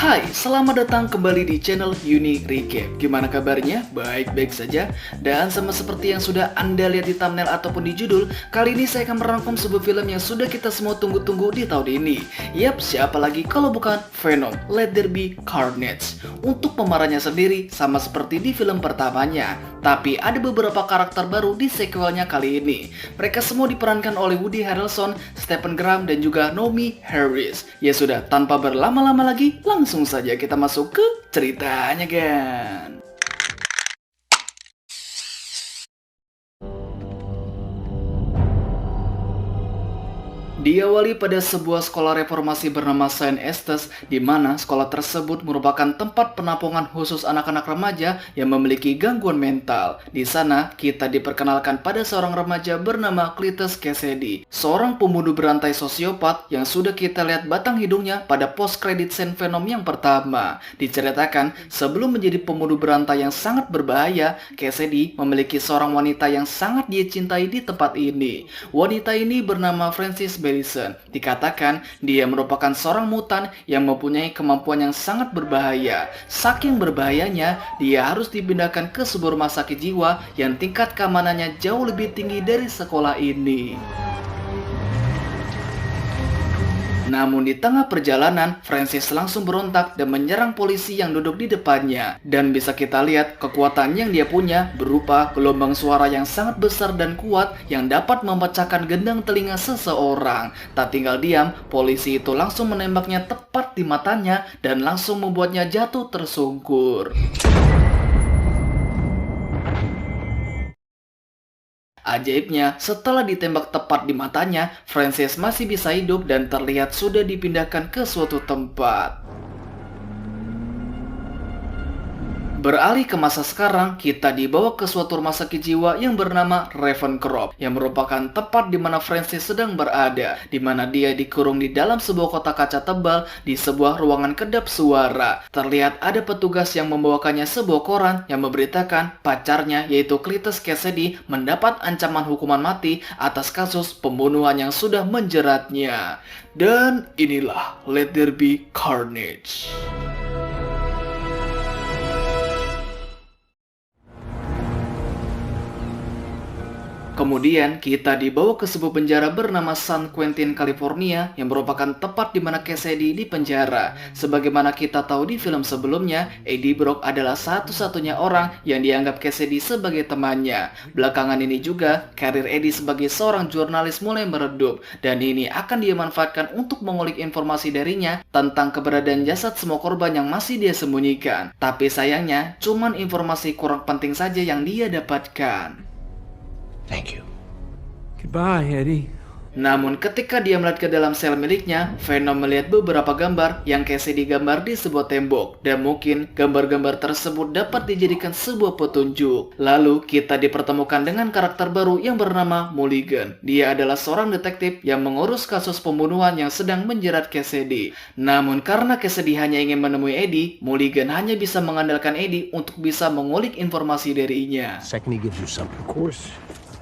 Hai, selamat datang kembali di channel Uni Recap. Gimana kabarnya? Baik-baik saja. Dan sama seperti yang sudah Anda lihat di thumbnail ataupun di judul, kali ini saya akan merangkum sebuah film yang sudah kita semua tunggu-tunggu di tahun ini. Yap, siapa lagi kalau bukan Venom, Let There Be Carnage. Untuk pemerannya sendiri sama seperti di film pertamanya, tapi ada beberapa karakter baru di sequelnya kali ini. Mereka semua diperankan oleh Woody Harrelson, Stephen Graham, dan juga Naomie Harris. Ya sudah, tanpa berlama-lama lagi, langsung saja kita masuk ke ceritanya, kan? Diawali pada sebuah sekolah reformasi bernama Saint Estes, di mana sekolah tersebut merupakan tempat penampungan khusus anak-anak remaja yang memiliki gangguan mental. Di sana, kita diperkenalkan pada seorang remaja bernama Cletus Kasady, seorang pembunuh berantai sosiopat yang sudah kita lihat batang hidungnya pada post-credit scene Venom yang pertama. Diceritakan, sebelum menjadi pembunuh berantai yang sangat berbahaya, Kasady memiliki seorang wanita yang sangat dia cintai di tempat ini. Wanita ini bernama Frances Bellison. Dikatakan dia merupakan seorang mutan yang mempunyai kemampuan yang sangat berbahaya. Saking berbahayanya, dia harus dipindahkan ke sebuah rumah sakit jiwa yang tingkat keamanannya jauh lebih tinggi dari sekolah ini. Namun di tengah perjalanan, Frances langsung berontak dan menyerang polisi yang duduk di depannya. Dan bisa kita lihat kekuatan yang dia punya berupa gelombang suara yang sangat besar dan kuat yang dapat memecahkan gendang telinga seseorang. Tak tinggal diam, polisi itu langsung menembaknya tepat di matanya dan langsung membuatnya jatuh tersungkur. Ajaibnya, setelah ditembak tepat di matanya, Frances masih bisa hidup dan terlihat sudah dipindahkan ke suatu tempat. Beralih ke masa sekarang, kita dibawa ke suatu rumah sakit jiwa yang bernama Ravencroft, yang merupakan tempat di mana Frances sedang berada, di mana dia dikurung di dalam sebuah kotak kaca tebal di sebuah ruangan kedap suara. Terlihat ada petugas yang membawakannya sebuah koran yang memberitakan pacarnya yaitu Cletus Kasady mendapat ancaman hukuman mati atas kasus pembunuhan yang sudah menjeratnya. Dan inilah Let There Be Carnage. Kemudian kita dibawa ke sebuah penjara bernama San Quentin, California yang merupakan tempat di mana Kasady dipenjara. Sebagaimana kita tahu di film sebelumnya, Eddie Brock adalah satu-satunya orang yang dianggap Kasady sebagai temannya. Belakangan ini juga, karir Eddie sebagai seorang jurnalis mulai meredup dan ini akan dia manfaatkan untuk mengulik informasi darinya tentang keberadaan jasad semua korban yang masih dia sembunyikan. Tapi sayangnya, cuman informasi kurang penting saja yang dia dapatkan. Thank you. Goodbye, Eddie. Namun ketika dia melihat ke dalam sel miliknya, Venom melihat beberapa gambar yang Kasady digambar di sebuah tembok. Dan mungkin gambar-gambar tersebut dapat dijadikan sebuah petunjuk. Lalu kita dipertemukan dengan karakter baru yang bernama Mulligan. Dia adalah seorang detektif yang mengurus kasus pembunuhan yang sedang menjerat Kasady. Namun karena Kasady hanya ingin menemui Eddie, Mulligan hanya bisa mengandalkan Eddie untuk bisa mengulik informasi darinya. Second he gives you something. Of course.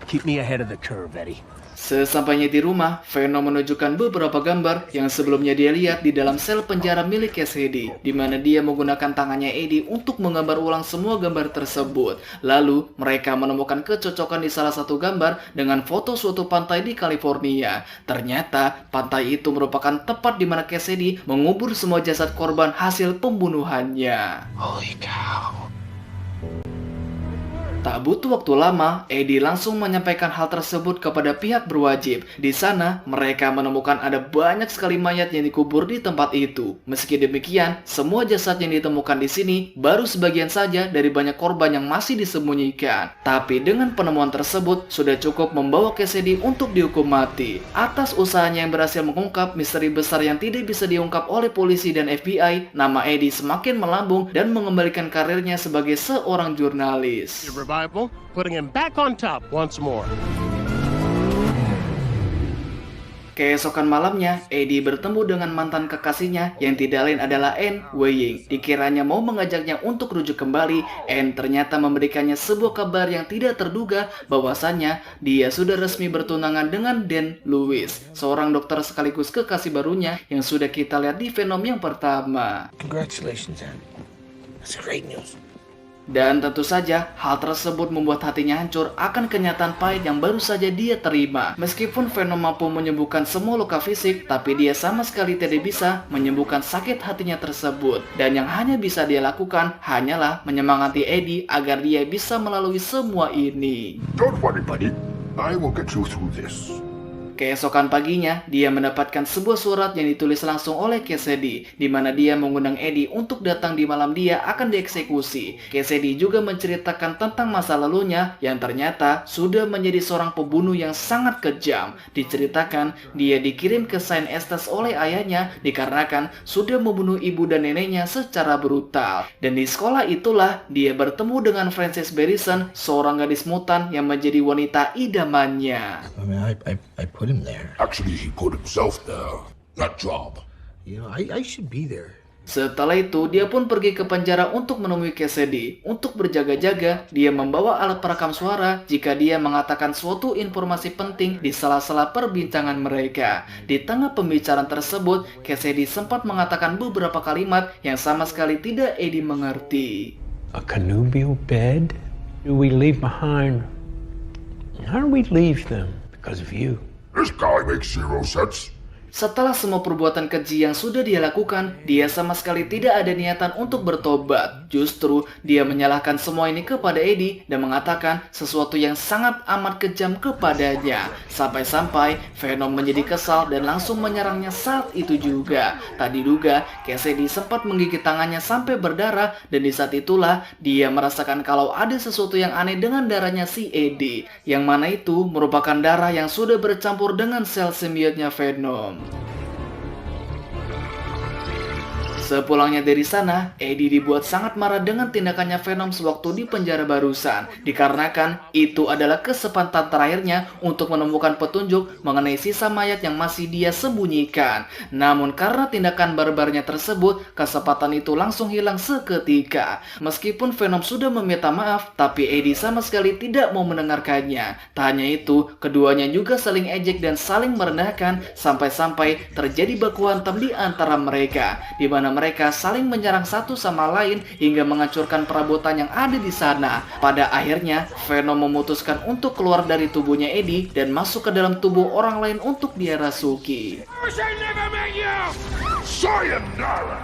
Keep me ahead of the curve, Eddie. Sesampainya di rumah, Venom menunjukkan beberapa gambar yang sebelumnya dia lihat di dalam sel penjara milik Kasady, di mana dia menggunakan tangannya Eddie untuk menggambar ulang semua gambar tersebut. Lalu, mereka menemukan kecocokan di salah satu gambar dengan foto suatu pantai di California. Ternyata, pantai itu merupakan tempat di mana Kasady mengubur semua jasad korban hasil pembunuhannya. Holy cow. Tak butuh waktu lama, Eddie langsung menyampaikan hal tersebut kepada pihak berwajib. Di sana, mereka menemukan ada banyak sekali mayat yang dikubur di tempat itu. Meski demikian, semua jasad yang ditemukan di sini baru sebagian saja dari banyak korban yang masih disembunyikan. Tapi dengan penemuan tersebut, sudah cukup membawa Kasady untuk dihukum mati. Atas usahanya yang berhasil mengungkap misteri besar yang tidak bisa diungkap oleh polisi dan FBI, nama Eddie semakin melambung dan mengembalikan karirnya sebagai seorang jurnalis. Putting him back on top once more. Keesokan malamnya, Eddie bertemu dengan mantan kekasihnya yang tidak lain adalah Anne Weying. Dikiranya mau mengajaknya untuk rujuk kembali, Anne ternyata memberikannya sebuah kabar yang tidak terduga bahwasannya dia sudah resmi bertunangan dengan Dan Lewis, seorang dokter sekaligus kekasih barunya yang sudah kita lihat di Venom yang pertama. Congratulations, Anne. That's great news. Dan tentu saja, hal tersebut membuat hatinya hancur akan kenyataan pahit yang baru saja dia terima. Meskipun Venom mampu menyembuhkan semua luka fisik, tapi dia sama sekali tidak bisa menyembuhkan sakit hatinya tersebut. Dan yang hanya bisa dia lakukan hanyalah menyemangati Eddie agar dia bisa melalui semua ini. Don't worry, buddy. I will get you through this. Keesokan paginya, dia mendapatkan sebuah surat yang ditulis langsung oleh Cassidy, di mana dia mengundang Eddie untuk datang di malam dia akan dieksekusi. Cassidy juga menceritakan tentang masa lalunya yang ternyata sudah menjadi seorang pembunuh yang sangat kejam. Diceritakan, dia dikirim ke Saint Estes oleh ayahnya dikarenakan sudah membunuh ibu dan neneknya secara brutal. Dan di sekolah itulah dia bertemu dengan Frances Barrison, seorang gadis mutan yang menjadi wanita idamannya. I mean, I put him there. Actually, he put himself there. That job. You know, I should be there. Setelah itu, dia pun pergi ke penjara untuk menemui Cassidy. Untuk berjaga-jaga, dia membawa alat perekam suara jika dia mengatakan suatu informasi penting di sela-sela perbincangan mereka. Di tengah pembicaraan tersebut, Cassidy sempat mengatakan beberapa kalimat yang sama sekali tidak Eddie mengerti. A connubial bed? Do we leave behind? How do we leave them? Because of you. This guy makes zero sense. Setelah semua perbuatan keji yang sudah dia lakukan, dia sama sekali tidak ada niatan untuk bertobat. Justru, dia menyalahkan semua ini kepada Eddie dan mengatakan sesuatu yang sangat amat kejam kepadanya. Sampai-sampai Venom menjadi kesal dan langsung menyerangnya saat itu juga. Tak diduga, Cassidy sempat menggigit tangannya sampai berdarah dan di saat itulah dia merasakan kalau ada sesuatu yang aneh dengan darahnya si Eddie. Yang mana itu merupakan darah yang sudah bercampur dengan sel simbiotnya Venom. Sepulangnya dari sana, Eddie dibuat sangat marah dengan tindakannya Venom sewaktu di penjara barusan. Dikarenakan itu adalah kesempatan terakhirnya untuk menemukan petunjuk mengenai sisa mayat yang masih dia sembunyikan. Namun karena tindakan barbarnya tersebut, kesempatan itu langsung hilang seketika. Meskipun Venom sudah meminta maaf, tapi Eddie sama sekali tidak mau mendengarkannya. Tak hanya itu, keduanya juga saling ejek dan saling merendahkan sampai-sampai terjadi baku hantam di antara mereka, di mana mereka saling menyerang satu sama lain hingga menghancurkan perabotan yang ada di sana. Pada akhirnya, Venom memutuskan untuk keluar dari tubuhnya Eddie dan masuk ke dalam tubuh orang lain untuk dia rasuki. Sayonara.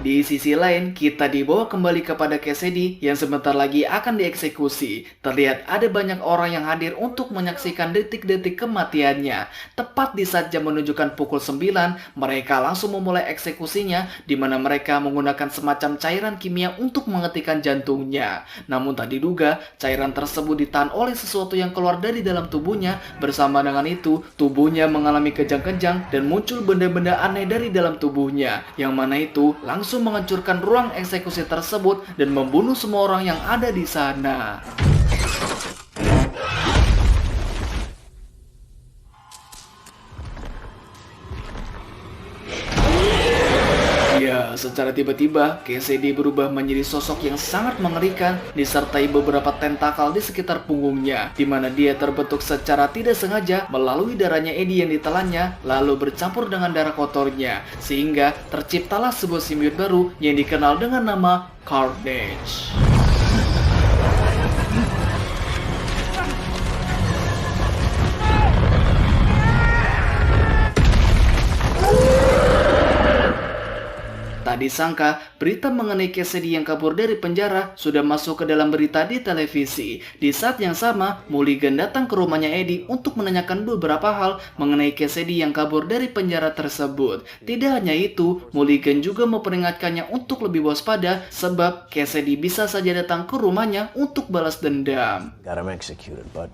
Di sisi lain, kita dibawa kembali kepada Cassidy yang sebentar lagi akan dieksekusi. Terlihat ada banyak orang yang hadir untuk menyaksikan detik-detik kematiannya. Tepat di saat jam menunjukkan pukul 9, mereka langsung memulai eksekusinya, di mana mereka menggunakan semacam cairan kimia untuk menghentikan jantungnya. Namun tak diduga, cairan tersebut ditahan oleh sesuatu yang keluar dari dalam tubuhnya. Bersama dengan itu, tubuhnya mengalami kejang-kejang dan muncul benda-benda aneh dari dalam tubuhnya. Yang mana itu langsung menghancurkan ruang eksekusi tersebut dan membunuh semua orang yang ada di sana. Ya, secara tiba-tiba, Cassidy berubah menjadi sosok yang sangat mengerikan disertai beberapa tentakel di sekitar punggungnya, di mana dia terbentuk secara tidak sengaja melalui darahnya Eddie yang ditelannya, lalu bercampur dengan darah kotornya, sehingga terciptalah sebuah simbiot baru yang dikenal dengan nama Carnage. Tak disangka, berita mengenai Cassidy yang kabur dari penjara sudah masuk ke dalam berita di televisi. Di saat yang sama, Mulligan datang ke rumahnya Eddie untuk menanyakan beberapa hal mengenai Cassidy yang kabur dari penjara tersebut. Tidak hanya itu, Mulligan juga memperingatkannya untuk lebih waspada sebab Cassidy bisa saja datang ke rumahnya untuk balas dendam. Got him executed, but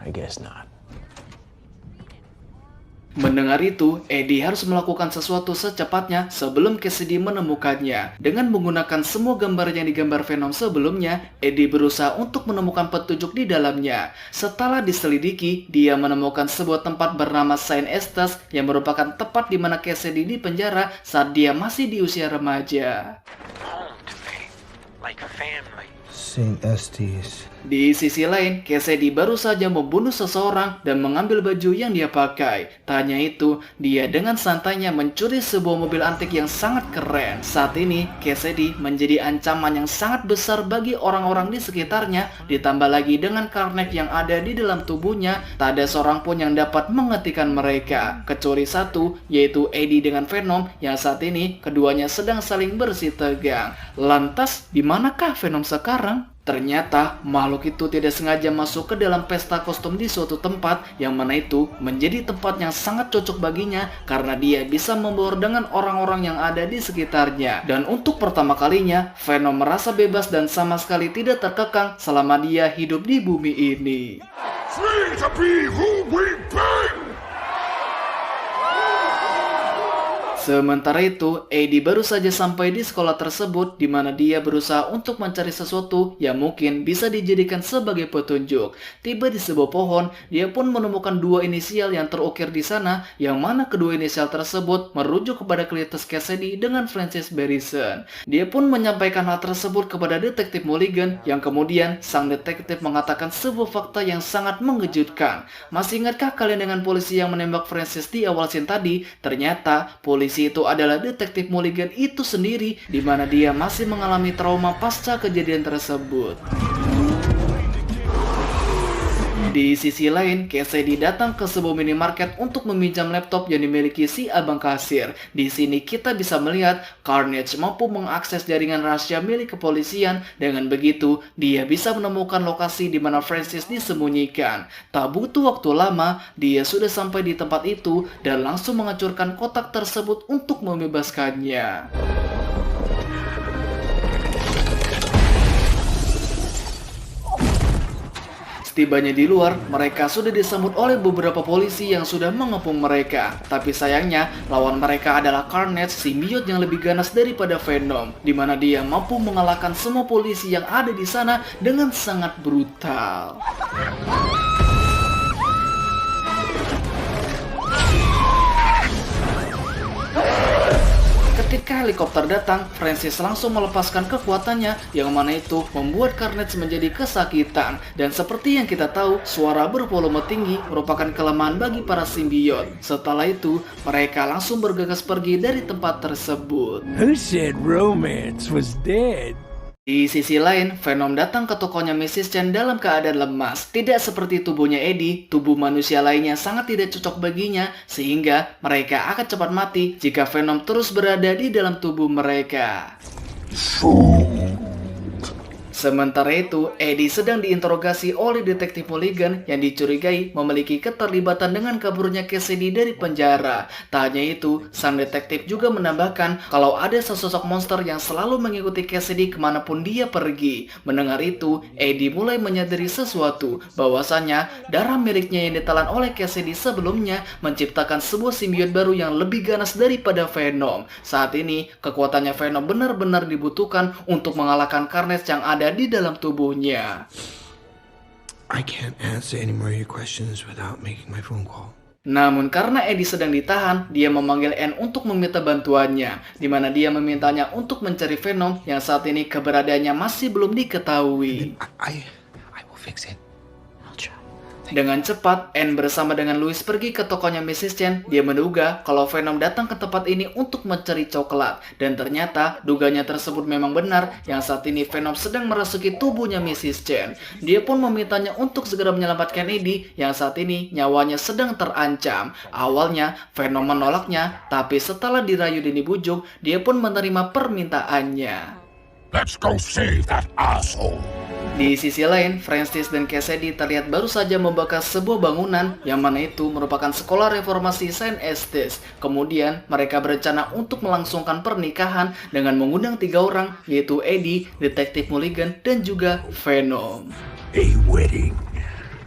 I guess not. Mendengar itu, Eddie harus melakukan sesuatu secepatnya sebelum Cassidy menemukannya. Dengan menggunakan semua gambar yang digambar Venom sebelumnya, Eddie berusaha untuk menemukan petunjuk di dalamnya. Setelah diselidiki, dia menemukan sebuah tempat bernama Saint Estes yang merupakan tempat di mana Cassidy dipenjara saat dia masih di usia remaja. Home to me, like family. St. Estes. Di sisi lain, Cassidy baru saja membunuh seseorang dan mengambil baju yang dia pakai. Tak hanya itu, dia dengan santainya mencuri sebuah mobil antik yang sangat keren. Saat ini, Cassidy menjadi ancaman yang sangat besar bagi orang-orang di sekitarnya. Ditambah lagi dengan Carnage yang ada di dalam tubuhnya, tak ada seorang pun yang dapat menghentikan mereka. Kecuali satu, yaitu Eddie dengan Venom, yang saat ini keduanya sedang saling bersih tegang. Lantas, di manakah Venom sekarang? Ternyata makhluk itu tidak sengaja masuk ke dalam pesta kostum di suatu tempat yang mana itu menjadi tempat yang sangat cocok baginya karena dia bisa membaur dengan orang-orang yang ada di sekitarnya. Dan untuk pertama kalinya, Venom merasa bebas dan sama sekali tidak terkekang selama dia hidup di bumi ini. Free to be who we be! Sementara itu, Eddie baru saja sampai di sekolah tersebut di mana dia berusaha untuk mencari sesuatu yang mungkin bisa dijadikan sebagai petunjuk. Tiba di sebuah pohon, dia pun menemukan dua inisial yang terukir di sana, yang mana kedua inisial tersebut merujuk kepada Cletus Cassidy dengan Francis Barrison. Dia pun menyampaikan hal tersebut kepada detektif Mulligan, yang kemudian sang detektif mengatakan sebuah fakta yang sangat mengejutkan. Masih ingatkah kalian dengan polisi yang menembak Francis di awal scene tadi? Ternyata polisi itu adalah detektif Mulligan itu sendiri, di mana dia masih mengalami trauma pasca kejadian tersebut. Di sisi lain, Cassidy datang ke sebuah minimarket untuk meminjam laptop yang dimiliki si abang kasir. Di sini kita bisa melihat Carnage mampu mengakses jaringan rahasia milik kepolisian. Dengan begitu, dia bisa menemukan lokasi di mana Francis disembunyikan. Tak butuh waktu lama, dia sudah sampai di tempat itu dan langsung menghancurkan kotak tersebut untuk membebaskannya. Setibanya di luar, mereka sudah disambut oleh beberapa polisi yang sudah mengepung mereka. Tapi sayangnya, lawan mereka adalah Carnage, simbiot yang lebih ganas daripada Venom, di mana dia mampu mengalahkan semua polisi yang ada di sana dengan sangat brutal. Ketika helikopter datang, Francis langsung melepaskan kekuatannya, yang mana itu membuat Carnage menjadi kesakitan. Dan seperti yang kita tahu, suara bervolume tinggi merupakan kelemahan bagi para simbiot. Setelah itu, mereka langsung bergegas pergi dari tempat tersebut. Who said romance was dead? Di sisi lain, Venom datang ke tokonya Mrs. Chen dalam keadaan lemas. Tidak seperti tubuhnya Eddie, tubuh manusia lainnya sangat tidak cocok baginya, sehingga mereka akan cepat mati jika Venom terus berada di dalam tubuh mereka. Sementara itu, Eddie sedang diinterogasi oleh detektif Mulligan yang dicurigai memiliki keterlibatan dengan kaburnya Cassidy dari penjara. Tak hanya itu, sang detektif juga menambahkan kalau ada sesosok monster yang selalu mengikuti Cassidy kemanapun dia pergi. Mendengar itu, Eddie mulai menyadari sesuatu, bahwasannya darah miliknya yang ditelan oleh Cassidy sebelumnya menciptakan sebuah simbiot baru yang lebih ganas daripada Venom. Saat ini, kekuatannya Venom benar-benar dibutuhkan untuk mengalahkan Carnage yang ada di dalam tubuhnya. I can't answer any more of your questions without making my phone call. Namun karena Eddie sedang ditahan, dia memanggil Anne untuk meminta bantuannya, di mana dia memintanya untuk mencari Venom yang saat ini keberadaannya masih belum diketahui. I will fix it. I'll try. Dengan cepat, Anne bersama dengan Louis pergi ke tokonya Mrs. Chen. Dia menduga kalau Venom datang ke tempat ini untuk mencari coklat. Dan ternyata, duganya tersebut memang benar, yang saat ini Venom sedang merasuki tubuhnya Mrs. Chen. Dia pun memintanya untuk segera menyelamatkan Eddie, yang saat ini nyawanya sedang terancam. Awalnya, Venom menolaknya, tapi setelah dirayu dan dibujuk, dia pun menerima permintaannya. Let's go save that asshole! Di sisi lain, Francis dan Cassidy terlihat baru saja membakar sebuah bangunan yang mana itu merupakan sekolah reformasi Saint Estes. Kemudian, mereka berencana untuk melangsungkan pernikahan dengan mengundang 3 orang, yaitu Eddie, detektif Mulligan, dan juga Venom. A wedding.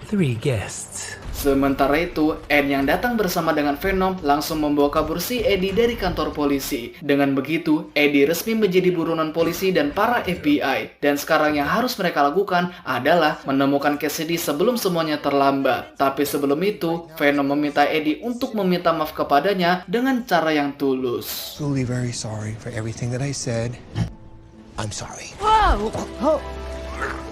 3 guests. Sementara itu, Anne yang datang bersama dengan Venom langsung membawa kabur si Eddie dari kantor polisi. Dengan begitu, Eddie resmi menjadi buronan polisi dan para FBI. Dan sekarang yang harus mereka lakukan adalah menemukan Cassidy sebelum semuanya terlambat. Tapi sebelum itu, Venom meminta Eddie untuk meminta maaf kepadanya dengan cara yang tulus. Truly very sorry for everything that I said. I'm sorry. Whoa! Oh.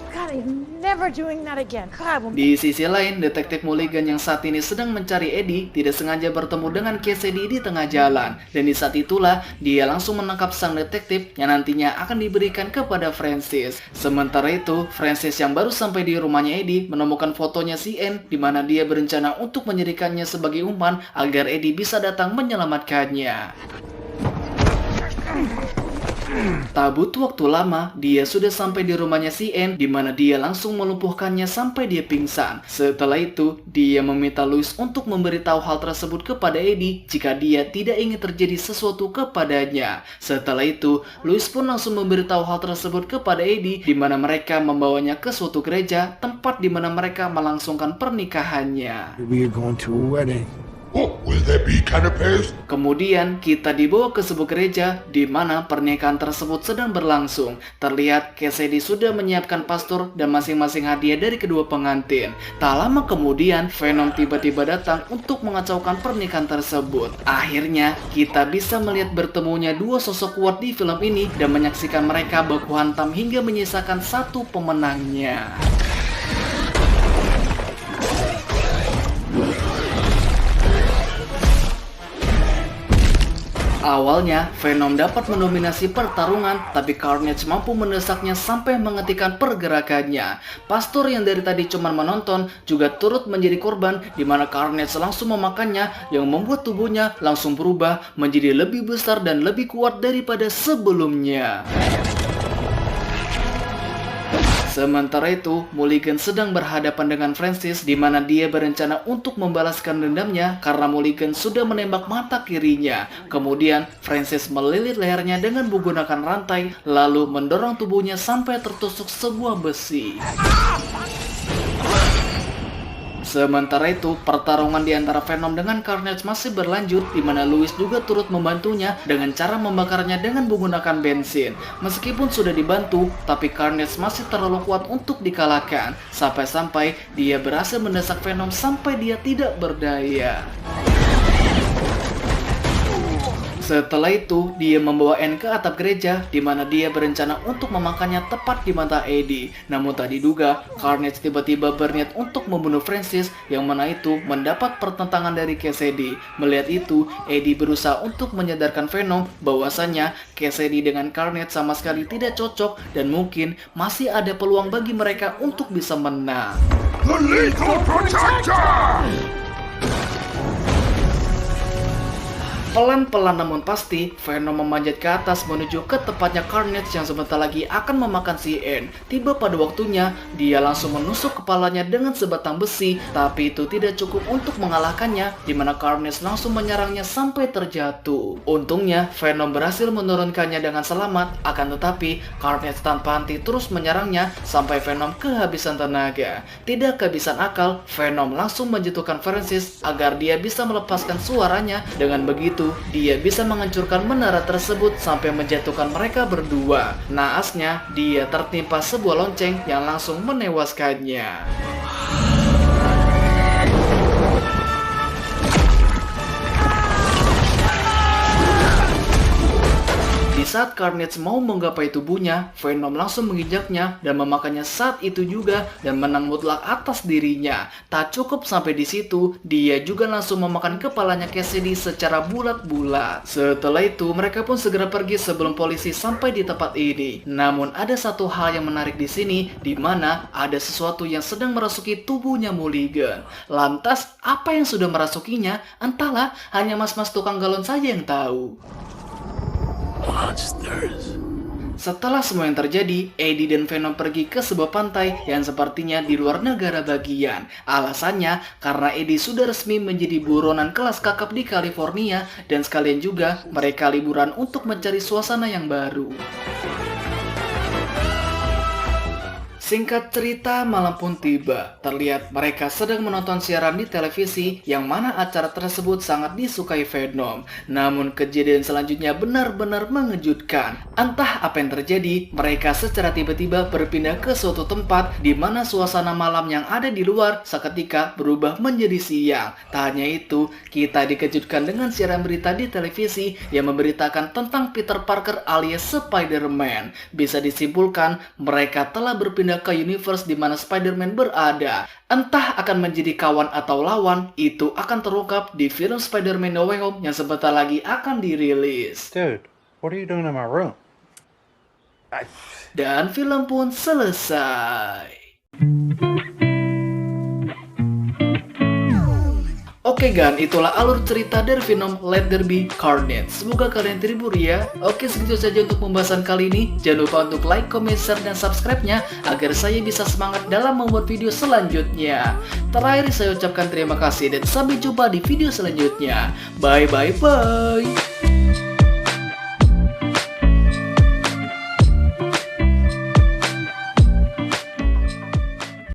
God, I'm never doing that again. God, Di sisi lain, detektif Mulligan yang saat ini sedang mencari Eddie tidak sengaja bertemu dengan Cassidy di tengah jalan. Dan di saat itulah, dia langsung menangkap sang detektif yang nantinya akan diberikan kepada Francis. Sementara itu, Francis yang baru sampai di rumahnya Eddie menemukan fotonya si Anne di mana dia berencana untuk menyediakannya sebagai umpan agar Eddie bisa datang menyelamatkannya. Tak butuh waktu lama, dia sudah sampai di rumahnya si Anne di mana dia langsung melumpuhkannya sampai dia pingsan. Setelah itu, dia meminta Louis untuk memberitahu hal tersebut kepada Eddie jika dia tidak ingin terjadi sesuatu kepadanya. Setelah itu, Louis pun langsung memberitahu hal tersebut kepada Eddie di mana mereka membawanya ke suatu gereja, tempat di mana mereka melangsungkan pernikahannya. We are going to a wedding. Oh, will there be canapes? Kemudian kita dibawa ke sebuah gereja di mana pernikahan tersebut sedang berlangsung. Terlihat Cassidy sudah menyiapkan pastor dan masing-masing hadiah dari kedua pengantin. Tak lama kemudian Venom tiba-tiba datang untuk mengacaukan pernikahan tersebut. Akhirnya kita bisa melihat bertemunya dua sosok kuat di film ini dan menyaksikan mereka baku hantam hingga menyisakan satu pemenangnya. Awalnya, Venom dapat mendominasi pertarungan, tapi Carnage mampu mendesaknya sampai menghentikan pergerakannya. Pastor yang dari tadi cuma menonton juga turut menjadi korban, di mana Carnage langsung memakannya yang membuat tubuhnya langsung berubah menjadi lebih besar dan lebih kuat daripada sebelumnya. Sementara itu, Mulligan sedang berhadapan dengan Francis di mana dia berencana untuk membalaskan dendamnya karena Mulligan sudah menembak mata kirinya. Kemudian, Francis melilit lehernya dengan menggunakan rantai lalu mendorong tubuhnya sampai tertusuk sebuah besi. Sementara itu, pertarungan di antara Venom dengan Carnage masih berlanjut di mana Louis juga turut membantunya dengan cara membakarnya dengan menggunakan bensin. Meskipun sudah dibantu, tapi Carnage masih terlalu kuat untuk dikalahkan. Sampai-sampai dia berhasil mendesak Venom sampai dia tidak berdaya. Setelah itu, dia membawa Anne ke atap gereja di mana dia berencana untuk memakannya tepat di mata Eddie. Namun tak diduga, Carnage tiba-tiba berniat untuk membunuh Francis yang mana itu mendapat pertentangan dari Cassidy. Melihat itu, Eddie berusaha untuk menyadarkan Venom bahwasannya Cassidy dengan Carnage sama sekali tidak cocok dan mungkin masih ada peluang bagi mereka untuk bisa menang. The Lethal Protector! Pelan-pelan namun pasti, Venom memanjat ke atas menuju ke tempatnya Carnage yang sebentar lagi akan memakan si Anne. Tiba pada waktunya, dia langsung menusuk kepalanya dengan sebatang besi, tapi itu tidak cukup untuk mengalahkannya, di mana Carnage langsung menyerangnya sampai terjatuh. Untungnya, Venom berhasil menurunkannya dengan selamat, akan tetapi Carnage tanpa henti terus menyerangnya sampai Venom kehabisan tenaga. Tidak kehabisan akal, Venom langsung menjatuhkan Francis agar dia bisa melepaskan suaranya. Dengan begitu, dia bisa menghancurkan menara tersebut sampai menjatuhkan mereka berdua. Naasnya, dia tertimpa sebuah lonceng yang langsung menewaskannya. Di saat Carnage mau menggapai tubuhnya, Venom langsung menginjaknya dan memakannya saat itu juga dan menang mutlak atas dirinya. Tak cukup sampai di situ, dia juga langsung memakan kepalanya Cassidy secara bulat-bulat. Setelah itu, mereka pun segera pergi sebelum polisi sampai di tempat ini. Namun ada satu hal yang menarik di sini, di mana ada sesuatu yang sedang merasuki tubuhnya Mulligan. Lantas, apa yang sudah merasukinya? Entahlah, hanya mas-mas tukang galon saja yang tahu. Monsters. Setelah semua yang terjadi, Eddie dan Venom pergi ke sebuah pantai yang sepertinya di luar negara bagian. Alasannya karena Eddie sudah resmi menjadi buronan kelas kakap di California dan sekalian juga mereka liburan untuk mencari suasana yang baru. Singkat cerita, malam pun tiba. Terlihat mereka sedang menonton siaran di televisi yang mana acara tersebut sangat disukai Venom. Namun kejadian selanjutnya benar-benar mengejutkan. Entah apa yang terjadi, mereka secara tiba-tiba berpindah ke suatu tempat di mana suasana malam yang ada di luar seketika berubah menjadi siang. Tak hanya itu, kita dikejutkan dengan siaran berita di televisi yang memberitakan tentang Peter Parker alias Spider-Man. Bisa disimpulkan, mereka telah berpindah ke universe di mana Spider-Man berada. Entah akan menjadi kawan atau lawan, itu akan terungkap di film Spider-Man No Way Home yang sebentar lagi akan dirilis. Dude, what are you doing in my room? Dan film pun selesai. Oke gan, itulah alur cerita dari film Let There Be Carnage. Semoga kalian terhibur ya. Oke, segitu saja untuk pembahasan kali ini. Jangan lupa untuk like, comment, share, dan subscribe-nya agar saya bisa semangat dalam membuat video selanjutnya. Terakhir saya ucapkan terima kasih dan sampai jumpa di video selanjutnya. Bye bye bye.